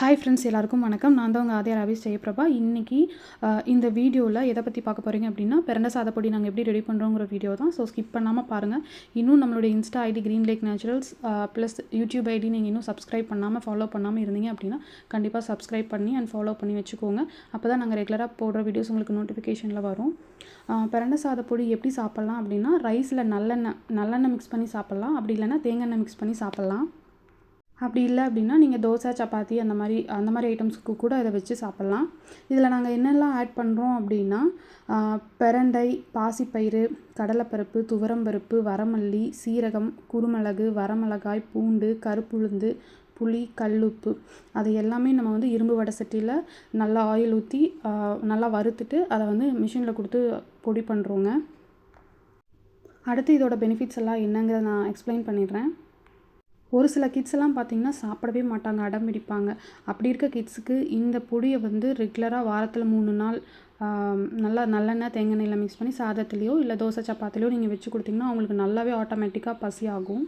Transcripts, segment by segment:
Hi friends, எல்லாருக்கும் வணக்கம். நான் தான் உங்கள் ஆதியா ராவிஸ் ஜெயபிரபா. இன்றைக்கி இந்த வீடியோவில் எதை பற்றி பார்க்க போகிறீங்க அப்படின்னா, பிரண்ட சாதப்பொடி நாங்கள் எப்படி ரெடி பண்ணுறோங்கிற வீடியோ தான். ஸோ ஸ்கிப் பண்ணாமல் பாருங்கள். இன்னும் நம்மளுடைய insta ID green lake naturals plus YouTube ID நீங்கள் இன்னும் சப்ஸ்கிரைப் பண்ணாமல் ஃபாலோ பண்ணாமல் இருந்தீங்க அப்படின்னா கண்டிப்பாக சப்ஸ்கிரைப் பண்ணி அண்ட் ஃபாலோ பண்ணி வச்சுக்கோங்க. அப்போ தான் நாங்கள் ரெகுலராக போடுற வீடியோஸ் உங்களுக்கு நோட்டிஃபிகேஷனில் வரும். பிரண்ட சாதப்பொடி எப்படி சாப்பிட்லாம் அப்படின்னா, ரைஸில் நல்லெண்ணெய் மிக்ஸ் பண்ணி சாப்பிட்லாம். அப்படி இல்லைன்னா தேங்காய் எண்ணெய் மிக்ஸ் பண்ணி சாப்பிட்லாம். அப்படி இல்லை அப்படின்னா நீங்கள் தோசை, சப்பாத்தி அந்த மாதிரி ஐட்டம்ஸ்க்கு கூட இதை வச்சு சாப்பிட்லாம். இதில் நாங்கள் என்னெல்லாம் ஆட் பண்ணுறோம் அப்படின்னா, பிரண்டை, பாசிப்பயிறு, கடலைப்பருப்பு, துவரம்பருப்பு, வரமல்லி, சீரகம், குருமிளகு, வரமிளகாய், பூண்டு, கருப்புளுந்து, புளி, கல்லுப்பு அது எல்லாமே நம்ம வந்து இரும்பு வடை சட்டியில் நல்லா ஆயில் ஊற்றி நல்லா வறுத்துட்டு அதை வந்து மிஷினில் கொடுத்து பொடி பண்ணுறோங்க. அடுத்து இதோட பெனிஃபிட்ஸ் எல்லாம் என்னங்கிறத நான் எக்ஸ்பிளைன் பண்ணிடுறேன். ஒரு சில கிட்ஸ் எல்லாம் பார்த்திங்கன்னா சாப்பிடவே மாட்டாங்க, அடம் பிடிப்பாங்க. அப்படி இருக்க கிட்ஸுக்கு இந்த பொடியை வந்து ரெகுலராக வாரத்தில் 3 நாள் நல்லா நல்லெண்ணெய், தேங்காய் எண்ணெயில் மிக்ஸ் பண்ணி சாதத்துலேயோ இல்லை தோசை, சப்பாத்திலையோ நீங்கள் வச்சு கொடுத்திங்கன்னா அவங்களுக்கு நல்லாவே ஆட்டோமேட்டிக்காக பசி ஆகும்.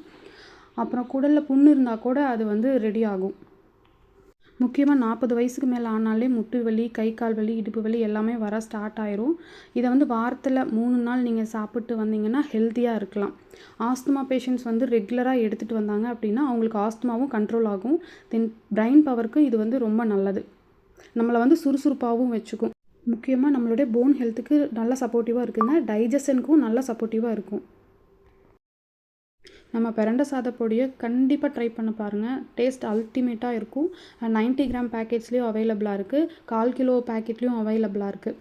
அப்புறம் குடலில் புண்ணு இருந்தால் கூட அது வந்து ரெடி ஆகும். முக்கியமாக 40 வயசுக்கு மேலே ஆனாலே முட்டு வலி, கை கால் வலி, இடுப்பு வலி எல்லாமே வர ஸ்டார்ட் ஆயிரும். இதை வந்து வாரத்தில் 3 நாள் நீங்கள் சாப்பிட்டு வந்தீங்கன்னா ஹெல்த்தியாக இருக்கலாம். ஆஸ்துமா பேஷண்ட்ஸ் வந்து ரெகுலராக எடுத்துகிட்டு வந்தாங்க அப்படின்னா அவங்களுக்கு ஆஸ்துமாவும் கண்ட்ரோல் ஆகும். தென் பிரைன் பவருக்கு இது வந்து ரொம்ப நல்லது. நம்மளை வந்து சுறுசுறுப்பாகவும் வச்சுக்கும். முக்கியமாக நம்மளுடைய போன் ஹெல்த்துக்கு நல்லா சப்போர்ட்டிவாக இருக்குங்க. டைஜஷனுக்கும் நல்லா சப்போர்ட்டிவாக இருக்கும். நம்ம பிரண்ட சாதப்பொடியை கண்டிப்பாக ட்ரை பண்ணி பாருங்கள். டேஸ்ட் அல்டிமேட்டாக இருக்கும். 90 கிராம் பேக்கெட்ஸ்லேயும் அவைலபிளாக இருக்குது, 1/4 கிலோ பேக்கெட்லேயும் அவைலபிளாக இருக்குது.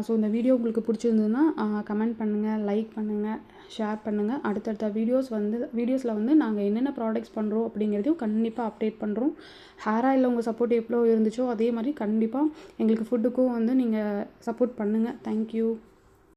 ஸோ இந்த வீடியோ உங்களுக்கு பிடிச்சிருந்ததுன்னா கமெண்ட் பண்ணுங்கள், லைக் பண்ணுங்கள், ஷேர் பண்ணுங்கள். அடுத்தடுத்த வீடியோஸில் வந்து நாங்கள் என்னென்ன ப்ராடக்ட்ஸ் பண்ணுறோம் அப்படிங்கிறதையும் கண்டிப்பாக அப்டேட் பண்ணுறோம். ஹேர் ஆயிலில் உங்கள் சப்போர்ட் எவ்வளோ இருந்துச்சோ அதே மாதிரி கண்டிப்பாக எங்களுக்கு ஃபுட்டுக்கும் வந்து நீங்கள் சப்போர்ட் பண்ணுங்கள். தேங்க்யூ.